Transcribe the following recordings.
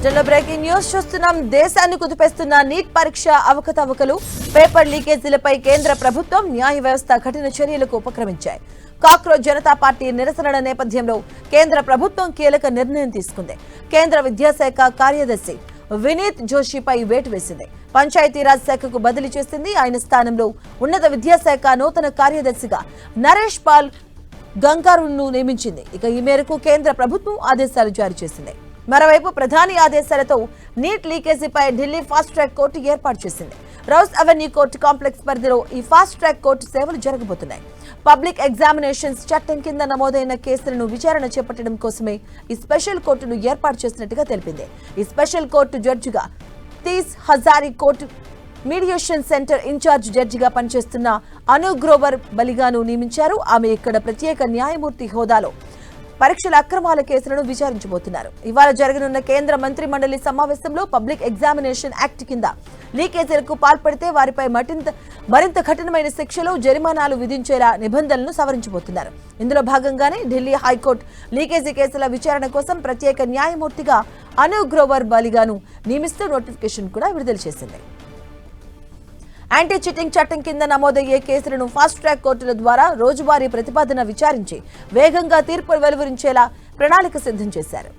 బులెటిన్లో breaking news చూస్తున్నాం. దేశాన్ని కుదిపేస్తున్న నీట్ పరీక్ష అవకతవకలు, పేపర్ లీకేజీలపై కేంద్ర ప్రభుత్వం న్యాయ వ్యవస్థ కఠిన చర్యలకు ఉపక్రమించాయి. కాక్రోచ్ జనతా పార్టీ నిరసనల నేపథ్యంలో కేంద్ర ప్రభుత్వం కీలక నిర్ణయం తీసుకుంది. కేంద్ర విద్యాశాఖ కార్యదర్శి వినీత్ జోషిపై వేటు వేసింది. పంచాయతీరాజ్ శాఖకు బదిలీ చేసింది. ఆయన స్థానంలో ఉన్నత విద్యాశాఖ నూతన కార్యదర్శిగా నరేష్ పాల్ గంగారును నియమించింది. ఇక ఈ మేరకు కేంద్ర ప్రభుత్వం ఆదేశాలు జారీ చేసింది. మరోవైపు ప్రధాని ఆదేశాలతో నీట్ లీకేజీపై ఢిల్లీ ఫాస్ట్ ట్రాక్ కోర్టు ఏర్పాటు చేసింది. రౌస్ అవెన్యూ కోర్టు కాంప్లెక్స్ పరిధిలో ఈ ఫాస్ట్ ట్రాక్ కోర్టు సేవలు జరగబోతున్నాయి. పబ్లిక్ ఎగ్జామినేషన్స్ చట్టం కింద నమోదైన కేసులను విచారణ చేపట్టడం కోసమే ఈ స్పెషల్ కోర్టును ఏర్పాటు చేసినట్టుగా తెలిపింది. ఈ స్పెషల్ కోర్టు జడ్జిగా Tis Hazari court mediation centre incharge జడ్జిగా పనిచేస్తున్న అను గ్రోవర్ బలిగాను నియమించారు. ఆమె ఇక్కడ ప్రత్యేక న్యాయమూర్తి హోదాలో పరీక్షల అక్రమాల కేసులను విచారించబోతున్నారు. ఇవాళ జరగనున్న కేంద్ర మంత్రి మండలి సమావేశంలో పబ్లిక్ ఎగ్జామినేషన్ యాక్ట్ కింద లీకేజీలకు పాల్పడితే వారిపై మరింత కఠినమైన శిక్షలు, జరిమానాలు విధించేలా నిబంధనలను సవరించబోతున్నారు. ఇందులో భాగంగానే ఢిల్లీ హైకోర్టు లీకేజీ కేసుల విచారణ కోసం ప్రత్యేక న్యాయమూర్తిగా అను గ్రోవర్ బలిగాను నియమిస్తూ నోటిఫికేషన్ కూడా విడుదల చేసింది. యాంటీ చీటింగ్ చట్టం కింద నమోదయ్యే కేసులను ఫాస్ట్ ట్రాక్ కోర్టుల ద్వారా రోజువారీ ప్రతిపాదన విచారించి వేగంగా తీర్పులు వెలువరించేలా ప్రణాళిక సిద్ధం చేశారు.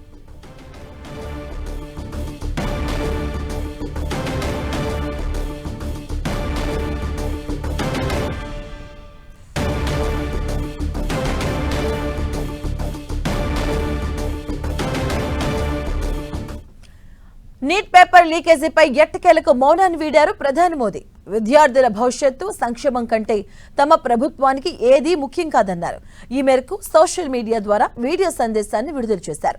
నీట్ పేపర్ లీకేజీపై ఎట్టకేలకు మౌనాన్ని వీడారు ప్రధాని మోదీ. విద్యార్థుల భవిష్యత్తు, సంక్షేమం కంటే తమ ప్రభుత్వానికి ఏదీ ముఖ్యం కాదన్నారు. ఈ మేరకు సోషల్ మీడియా ద్వారా వీడియో సందేశాన్ని విడుదల చేశారు.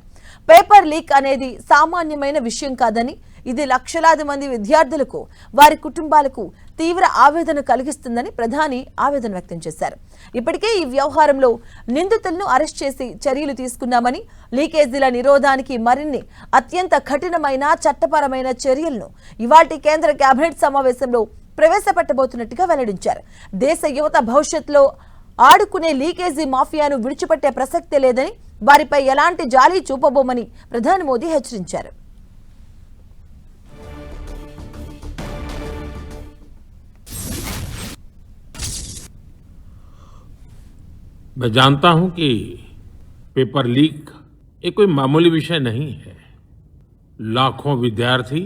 పేపర్ లీక్ అనేది సామాన్యమైన విషయం కాదని, ఇది లక్షలాది మంది విద్యార్థులకు, వారి కుటుంబాలకు తీవ్ర ఆవేదన కలిగిస్తుందని ప్రధాని ఆవేదన వ్యక్తం చేశారు. ఇప్పటికే ఈ వ్యవహారంలో నిందితులను అరెస్ట్ చేసి చర్యలు తీసుకున్నామని, లీకేజీల నిరోధానికి మరిన్ని అత్యంత కఠినమైన చట్టపరమైన చర్యలను ఇవాల్టి కేంద్ర కేబినెట్ సమావేశంలో ప్రవేశపెట్టబోతున్నట్టుగా వెల్లడించారు. దేశ యువత భవిష్యత్తులో ఆడుకునే లీకేజీ మాఫియాను విడిచిపెట్టే ప్రసక్తే లేదని, వారిపై ఎలాంటి జాలి చూపబోమని ప్రధాని మోదీ హెచ్చరించారు. मैं जानता हूं कि पेपर लीक ये कोई मामूली विषय नहीं है. लाखों विद्यार्थी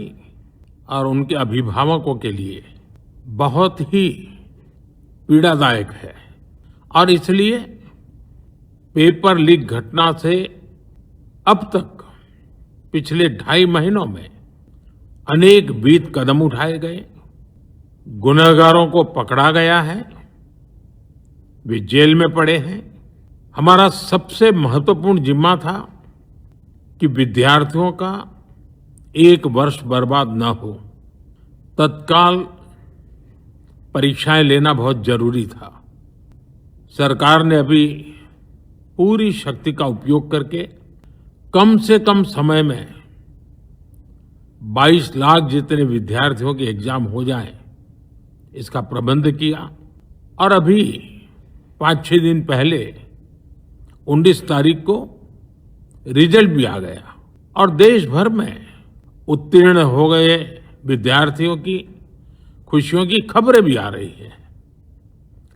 और उनके अभिभावकों के लिए बहुत ही पीड़ादायक है और इसलिए पेपर लीक घटना से अब तक पिछले 2.5 महीनों में अनेक विध कदम उठाए गए. गुनहगारों को पकड़ा गया है, वे जेल में पड़े हैं. हमारा सबसे महत्वपूर्ण जिम्मा था कि विद्यार्थियों का एक वर्ष बर्बाद न हो. तत्काल परीक्षाएं लेना बहुत जरूरी था. सरकार ने अभी पूरी शक्ति का उपयोग करके कम से कम समय में 22 लाख जितने विद्यार्थियों के एग्जाम हो जाएं, इसका प्रबंध किया. और अभी 5-6 दिन पहले 19 तारीख को रिजल्ट भी आ गया और देश भर में उत्तीर्ण हो गए विद्यार्थियों की खुशियों की खबरें भी आ रही हैं.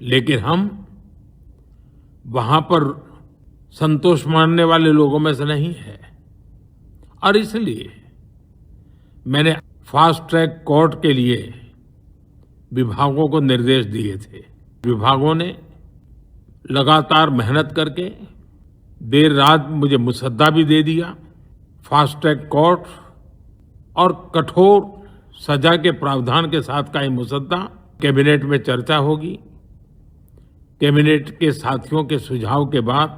लेकिन हम वहां पर संतोष मानने वाले लोगों में से नहीं है और इसलिए मैंने फास्ट ट्रैक कोर्ट के लिए विभागों को निर्देश दिए थे. विभागों ने लगातार मेहनत करके देर रात मुझे मुसद्दा भी दे दिया. फास्ट ट्रैक कोर्ट और कठोर सजा के प्रावधान के साथ का ये मुसद्दा कैबिनेट में चर्चा होगी. कैबिनेट के साथियों के सुझाव के बाद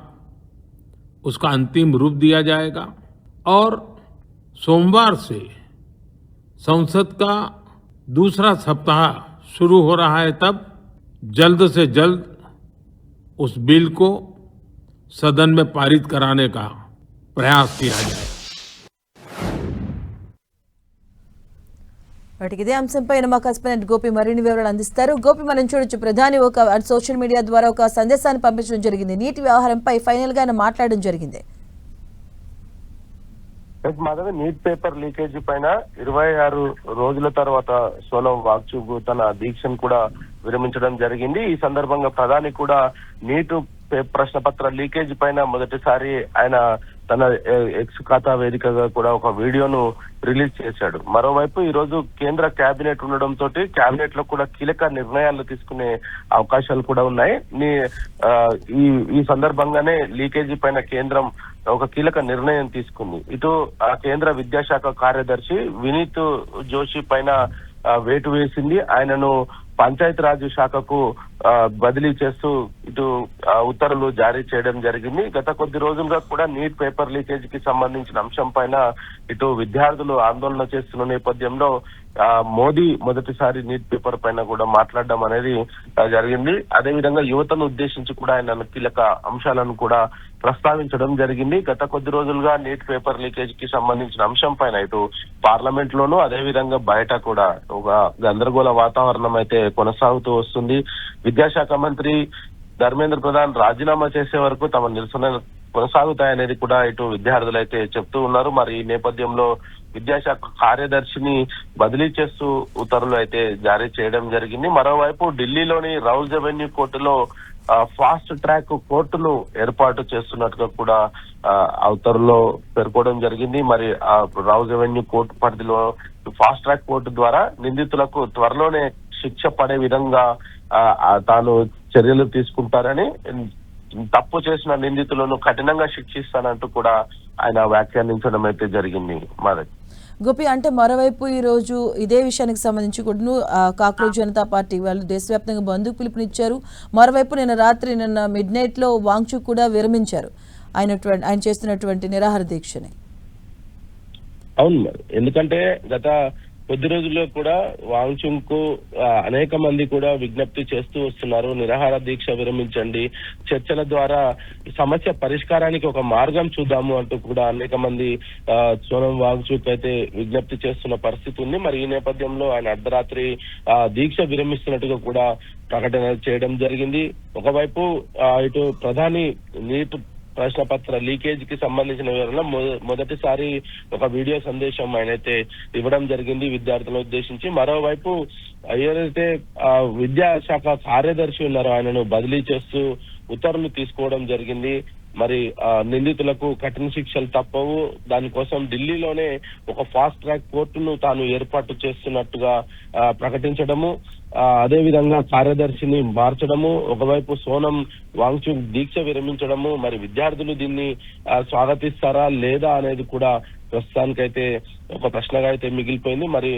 उसका अंतिम रूप दिया जाएगा और सोमवार से संसद का दूसरा सप्ताह शुरू हो रहा है. तब जल्द से जल्द उस बिल को सदन में पारित कराने का प्रयास किया जाए. వాటికి ఇదే అంశంపై మా కరెస్పాండెంట్ గోపి మరిన్ని వివరాలు అందిస్తారు. గోపి, మనం చూడొచ్చు ప్రధాని ఒక సోషల్ మీడియా ద్వారా ఒక సందేశాన్ని పంపించడం జరిగింది. నీటి వ్యవహారంపై ఫైనల్ గా ఆయన మాట్లాడడం జరిగింది. మాధవి, నీట్ పేపర్ లీకేజీ పైన 26 రోజుల తర్వాత సోనం వాంగ్చుక్ తన దీక్షను కూడా విరమించడం జరిగింది. ఈ సందర్భంగా ప్రధాని కూడా నీట్ ప్రశ్న పత్ర లీకేజీ పైన మొదటిసారి ఆయన తన ఎక్స్ ఖాతా వేదికగా కూడా ఒక వీడియోను రిలీజ్ చేశాడు. మరోవైపు ఈ రోజు కేంద్ర కేబినెట్ ఉండడంతో కేబినెట్ లో కూడా కీలక నిర్ణయాలు తీసుకునే అవకాశాలు కూడా ఉన్నాయి. ఈ సందర్భంగానే లీకేజీ పైన కేంద్రం ఒక కీలక నిర్ణయం తీసుకుంది. ఇటు కేంద్ర విద్యాశాఖ కార్యదర్శి వినీత్ జోషి పైన వేటు వేసింది. ఆయనను పంచాయతీరాజ్ శాఖకు బదిలీ చేస్తూ ఇటు ఉత్తర్వులు జారీ చేయడం జరిగింది. గత కొద్ది రోజులుగా కూడా నీట్ పేపర్ లీకేజీకి సంబంధించిన అంశం పైన ఇటు విద్యార్థులు ఆందోళన చేస్తున్న నేపథ్యంలో మోదీ మొదటిసారి నీట్ పేపర్ పైన కూడా మాట్లాడడం అనేది జరిగింది. అదేవిధంగా యువతను ఉద్దేశించి కూడా ఆయన కీలక అంశాలను కూడా ప్రస్తావించడం జరిగింది. గత కొద్ది రోజులుగా నీట్ పేపర్ లీకేజీకి సంబంధించిన అంశం పైన ఇటు పార్లమెంట్ లోను అదేవిధంగా బయట కూడా ఒక గందరగోళ వాతావరణం అయితే కొనసాగుతూ వస్తుంది. విద్యాశాఖ మంత్రి ధర్మేంద్ర ప్రధాన్ రాజీనామా చేసే వరకు తమ నిరసన కొనసాగుతాయనేది కూడా ఇటు విద్యార్థులు అయితే చెప్తూ ఉన్నారు. మరి ఈ నేపథ్యంలో విద్యాశాఖ కార్యదర్శిని బదిలీ చేస్తూ ఉత్తర్వులు అయితే జారీ చేయడం జరిగింది. మరోవైపు ఢిల్లీలోని రౌజ్ అవెన్యూ కోర్టులో ఫాస్ట్ ట్రాక్ కోర్టును ఏర్పాటు చేస్తున్నట్టుగా కూడా ఆ ఉత్తర్వుల్లో పేర్కొనడం జరిగింది. మరి ఆ రౌజ్ అవెన్యూ కోర్టు పరిధిలో ఫాస్ట్ ట్రాక్ కోర్టు ద్వారా నిందితులకు త్వరలోనే శిక్ష పడే విధంగా తాను చర్యలు తీసుకుంటారని, తప్పు చేసిన నిందితులను కఠినంగా శిక్షిస్తానంటూ కూడా ఆయన వ్యాఖ్యానించడం అయితే జరిగింది. మరి గోపి, అంటే మరోవైపు ఈ రోజు ఇదే విషయానికి సంబంధించి కూడా కాక్రోజ్ జనతా పార్టీ వాళ్ళు దేశవ్యాప్తంగా బంద్కు పిలుపునిచ్చారు. మరోవైపు నిన్న మిడ్ నైట్ లో వాంగ్చుక్ కూడా విరమించారు ఆయన చేస్తున్నటువంటి నిరాహార దీక్షని. అవును, మరి ఎందుకంటే గత కొద్ది రోజుల్లో కూడా వాంగ్చుక్ అనేక మంది కూడా విజ్ఞప్తి చేస్తూ వస్తున్నారు, నిరాహార దీక్ష విరమించండి, చర్చల ద్వారా సమస్య పరిష్కారానికి ఒక మార్గం చూద్దాము అంటూ కూడా అనేక మంది సోనం వాంగ్చుక్ అయితే విజ్ఞప్తి చేస్తున్న పరిస్థితి ఉంది. మరి ఈ నేపథ్యంలో ఆయన అర్ధరాత్రి దీక్ష విరమిస్తున్నట్టుగా కూడా ప్రకటన చేయడం జరిగింది. ఒకవైపు ఇటు ప్రధాని నీట్ ప్రశ్న పత్ర లీకేజీకి సంబంధించిన వివరణ మొదటిసారి ఒక వీడియో సందేశం ఆయనైతే ఇవ్వడం జరిగింది విద్యార్థులను ఉద్దేశించి. మరోవైపు ఏదైతే విద్యాశాఖ కార్యదర్శి ఉన్నారో ఆయనను బదిలీ చేస్తూ ఉత్తర్వులు తీసుకోవడం జరిగింది. మరి నిందితులకు కఠిన శిక్షలు తప్పవు, దానికోసం ఢిల్లీలోనే ఒక ఫాస్ట్ ట్రాక్ కోర్టును తాను ఏర్పాటు చేస్తున్నట్టుగా ప్రకటించడము, అదే విధంగా కార్యదర్శిని మార్చడము, ఒకవైపు సోనం వాంగ్చుక్ దీక్ష విరమించడము, మరి విద్యార్థులు దీన్ని స్వాగతిస్తారా లేదా అనేది కూడా ప్రస్తుతానికైతే ఒక ప్రశ్నగా అయితే మిగిలిపోయింది. మరి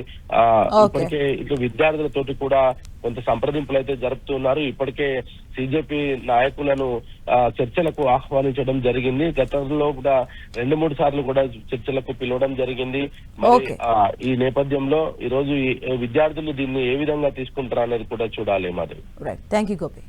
ఇప్పటికే ఇటు విద్యార్థులతోటి కూడా కొంత సంప్రదింపులు అయితే జరుపుతున్నారు. ఇప్పటికే సిజెపి నాయకులను చర్చలకు ఆహ్వానించడం జరిగింది. గతంలో కూడా 2-3 సార్లు కూడా చర్చలకు పిలవడం జరిగింది. మరి ఈ నేపథ్యంలో ఈ రోజు విద్యార్థులు దీన్ని ఏ విధంగా తీసుకుంటారా అనేది కూడా చూడాలి. మాధవి. Thank you Gopi.